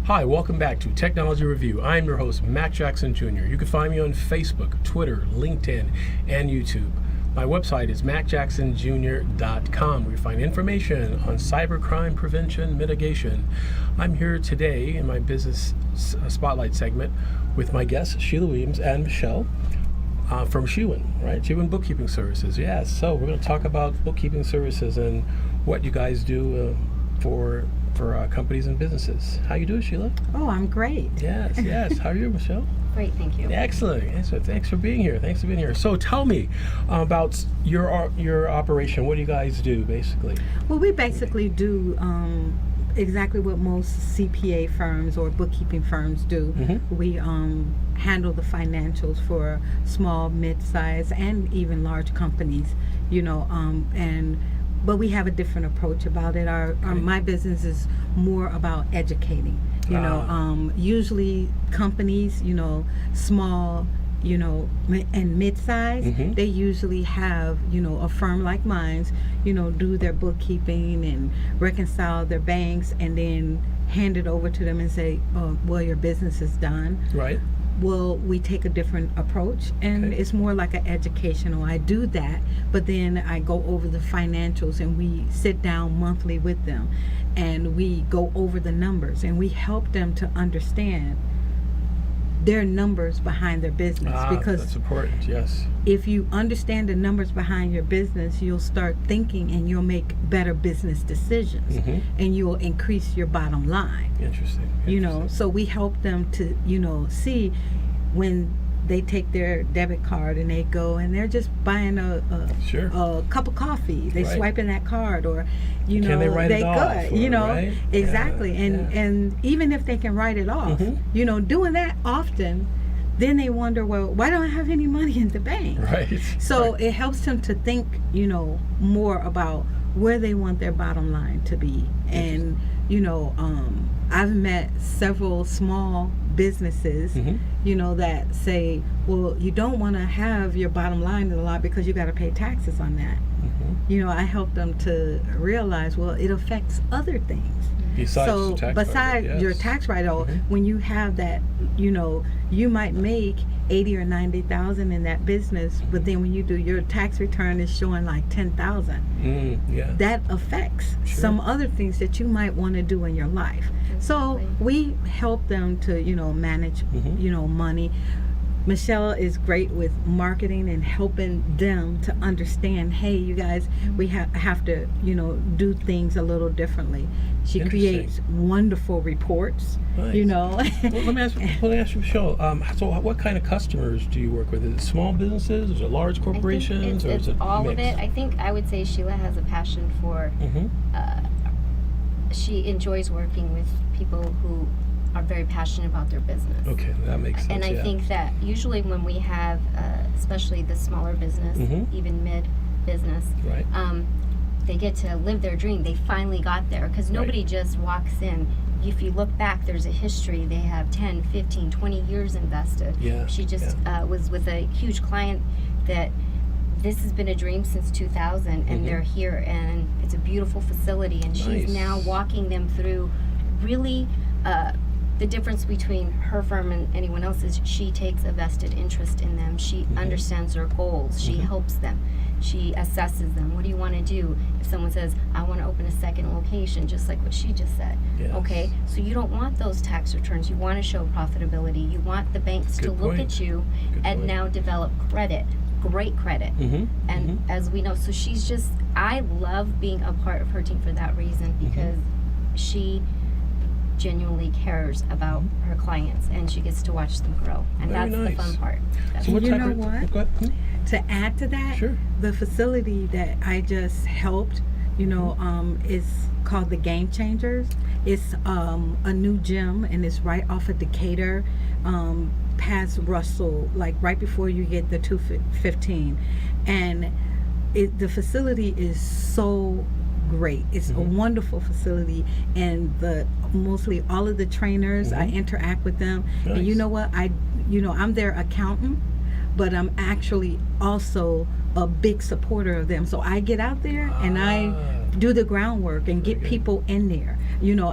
Hi, welcome back to Technology Review. I'm your host, Mac Jackson Jr. You can find me on Facebook, Twitter, LinkedIn, and YouTube. My website is macjacksonjr.com, where you find information on cybercrime prevention mitigation. I'm here today in my business spotlight segment with my guests, Sheila Williams and Michelle from Shewin, right? Shewin Bookkeeping Services. Yes, so we're going to talk about bookkeeping services and what you guys do for companies and businesses. How you doing, Sheila? Oh, I'm great. Yes. How are you, Michelle? Great, thank you. Excellent. Thanks for being here. So tell me about your operation. What do you guys do, basically? Well, we basically do exactly what most CPA firms or bookkeeping firms do. Mm-hmm. We handle the financials for small, mid-size, and even large companies. But we have a different approach about it. My business is more about educating. Usually companies, small, and mid-size, Mm-hmm. they usually have, a firm like mine, do their bookkeeping and reconcile their banks and then hand it over to them and say, oh, well, your business is done. Right. Well, we take a different approach, and Okay. it's more like an educational. I do that, but then I go over the financials, and we sit down monthly with them, and we go over the numbers, and we help them to understand their numbers behind their business. Because that's important, yes. if you understand the numbers behind your business, you'll start thinking, and you'll make better business decisions, Mm-hmm. and you'll increase your bottom line. Interesting. So we help them to, see when they take their debit card and they go and they're just buying a cup of coffee. They Right. swipe in that card, or, Can they write it off, right? Exactly. Yeah. And even if they can write it off, Mhm. Doing that often, then they wonder, well, why don't I have any money in the bank? Right. So Right. it helps them to think, more about where they want their bottom line to be. And, I've met several small businesses, Mhm. that say, well, you don't want to have your bottom line in a lot because you got to pay taxes on that. Mhm. I help them to realize, well, it affects other things. Besides So the tax besides write-off, your yes. tax write-off, Mhm. when you have that, you might make 80 or 90,000 in that business, but then when you do your tax return is showing like 10,000. Yeah. That affects Sure. some other things that you might want to do in your life. So Exactly. we help them to, manage, Mhm. money. Michelle is great with marketing and helping them to understand, hey, you guys, we have to, do things a little differently. She Interesting. creates wonderful reports, Nice. Well, let me ask you, Michelle. So, what kind of customers do you work with? Is it small businesses? Is it large corporations? I think or is it all of mixed? it. I would say Sheila has a passion for. Mhm. She enjoys working with people who are very passionate about their business. Okay, that makes sense. And I yeah. think that usually when we have, especially the smaller business, Mhm. even mid business, Right. they get to live their dream. They finally got there because nobody just walks in. If you look back, there's a history. They have 10, 15, 20 years invested. Yeah, She just was with a huge client that this has been a dream since 2000, and Mhm. they're here, and it's a beautiful facility, and she's Nice. now walking them through really the difference between her firm and anyone else is she takes a vested interest in them. She Mhm. understands their goals. She Mhm. helps them. She assesses them. What do you want to do? If someone says, I want to open a second location, just like what she just said. Yes. Okay, so you don't want those tax returns. You want to show profitability. You want the banks to Good look point. at you Good and point. now develop credit, great credit. Mhm. And as we know, so she's just, I love being a part of her team for that reason, because she genuinely cares about her clients and she gets to watch them grow. And Very that's the fun nice. part. That's So what You type know of what? Go ahead. To add to that, Sure. the facility that I just helped, is called the Game Changers. It's a new gym, and it's right off of Decatur, past Russell, like right before you get the 215. And the facility is so great. It's a wonderful facility, and mostly all of the trainers, I interact with them. And you Nice. know what? I'm their accountant, but I'm actually also a big supporter of them. So I get out there and I do the groundwork and get Very good. people in there.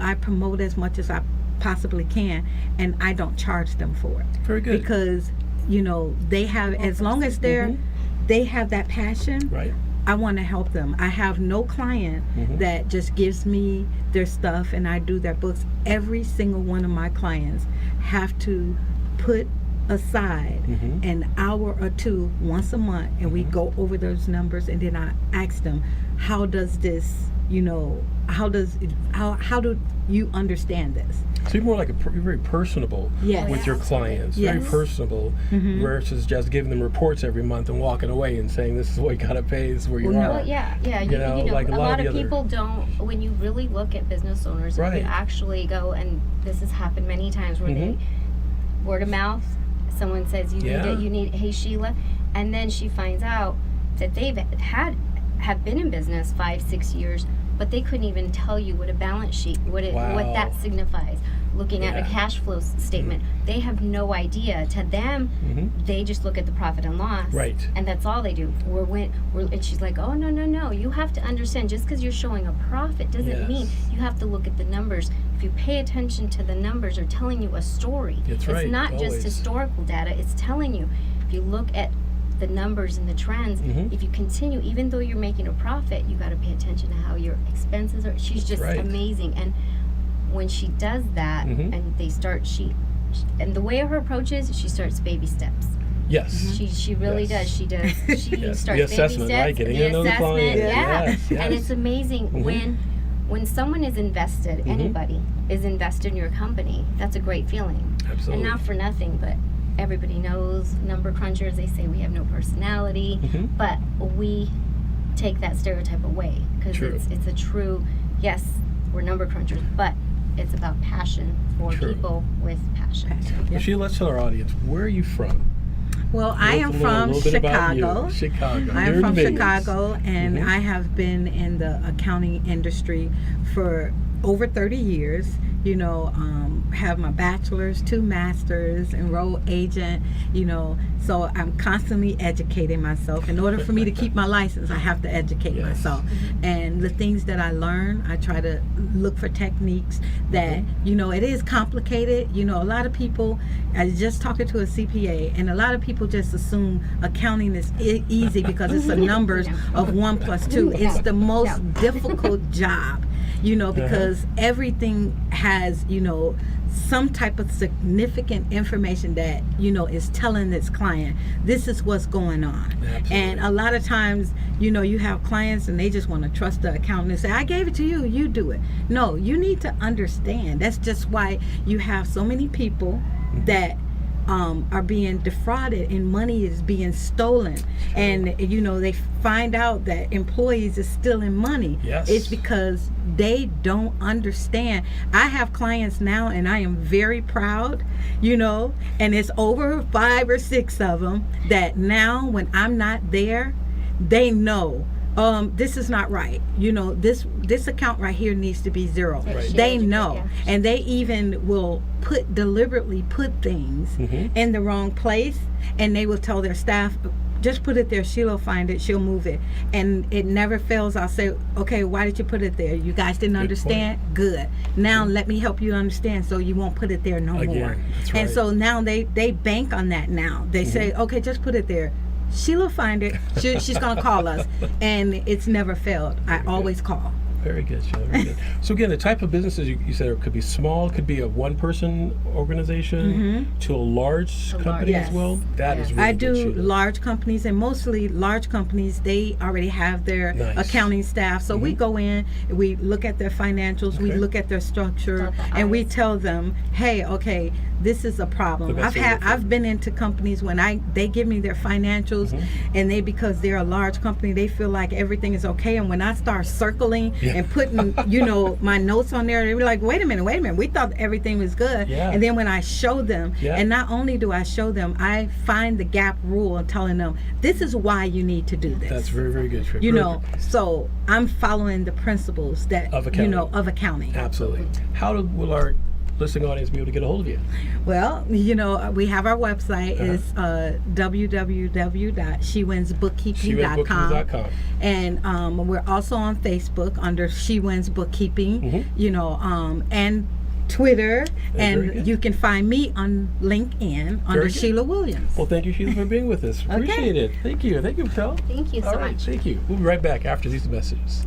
I promote as much as I possibly can, and I don't charge them for it. Very good. Because, you know, they have, as long as they have that passion, Right. I want to help them. I have no client Mhm. that just gives me their stuff and I do their books. Every single one of my clients have to put aside Mhm. an hour or two once a month, and we go over those numbers, and then I ask them, how does this, you know, how do you understand this? So you're more like you're very personable Yes. with your clients. Very Yes. personable versus just giving them reports every month and walking away and saying, this is what you got to pay, this is where you Well, no. are. Well, yeah. You know, like a a lot of of the other- people don't. When you really look at business owners, Right. if you actually go, and this has happened many times, where they word of mouth, someone says you Yeah. need it, you need, hey Sheila, and then she finds out that they've have been in business 5-6 years, but they couldn't even tell you what a balance sheet, what Wow. that signifies. Looking at Yeah. a cash flow statement, they have no idea. To them, they just look at the profit and loss, Right. and that's all they do. And she's like, oh no, you have to understand. Just because you're showing a profit doesn't Yes. mean you have to look at the numbers. If you pay attention to the numbers, are telling you a story. That's right, It's not always. just historical data. It's telling you. If you look at the numbers and the trends, if you continue, even though you're making a profit, you got to pay attention to how your expenses are. She's just right. amazing. And when she does that, and they start, and the way her approach is, she starts baby steps. Yes. She really Yes. does. She does. She Yes. starts The assessment, baby steps. right? Getting the to know the assessment, client. yeah. Yes, yes. And it's amazing when someone is invested. Anybody is invested in your company. That's a great feeling. Absolutely. And not for nothing, but everybody knows number crunchers. They say we have no personality, but we take that stereotype away because True. it's a true. Yes, we're number crunchers, but it's about passion for True. people with passion. Well, Sheila, let's tell our audience, where are you from? Well, I am A from little bit about Chicago. you. Chicago. I You're am from in Vegas. Chicago, and I have been in the accounting industry for over 30 years. You know, have my bachelor's, 2 masters, enrolled agent, you know, so I'm constantly educating myself. In order for me to keep my license, I have to educate Yes. myself. And the things that I learn, I try to look for techniques that, you know, it is complicated. You know, a lot of people, I was just talking to a CPA, and a lot of people just assume accounting is easy because it's the numbers of 1 + 2. It's the most difficult job. You know, because everything has, you know, some type of significant information that, you know, is telling this client, this is what's going on. Absolutely. And a lot of times, you know, you have clients and they just want to trust the accountant and say, I gave it to you, you do it. No, you need to understand. That's just why you have so many people that are being defrauded and money is being stolen. And you know, they find out that employees is stealing money. Yes. It's because they don't understand. I have clients now, and I am very proud, you know, and it's over 5 or 6 of them that now when I'm not there, they know this is not right. You know, this account right here needs to be 0. Right. They know. Yeah. And they even will deliberately put things in the wrong place, and they will tell their staff, just put it there, Sheila will find it, she'll move it. And it never fails. I'll say, okay, why did you put it there? You guys didn't understand? Good. Now let me help you understand so you won't put it there no Again, more. that's And right. so now they bank on that now. They say, okay, just put it there. She'll find it. She's going to call us. And it's never failed. I always call. Very good, Sheila. Very good. So again, the type of businesses you said it could be small, could be a 1-person organization to a large company Yes. as well. That is really I good, do Sheila. large companies, and mostly large companies, they already have their Nice. accounting staff. So we go in, we look at their financials, we Okay. look at their structure, Dot the and we I's. tell them, hey, okay, this is a problem. The best way to look at I've been into companies when they give me their financials, and because they're a large company, they feel like everything is okay. And when I start circling and putting, you know, my notes on there, they were like, wait a minute, we thought everything was good. Yeah. And then when I show them, Yeah. and not only do I show them, I find the gap rule and telling them, this is why you need to do this. That's very, very good. You know, so I'm following the principles that, Of you know, accounting. of accounting. Absolutely. How will our listening audience be able to get a hold of you? Well, you know, we have our website. It's www.shewinsbookkeeping.com. SheWinsBookkeeping.com. And we're also on Facebook under She Wins Bookkeeping, you know, and Twitter, Very good. and you can find me on LinkedIn under good. Sheila Williams. Well, thank you, Sheila, for being with us. Appreciate it. Thank you. Thank you, Patel. Thank you so All right, much. thank you. We'll be right back after these messages.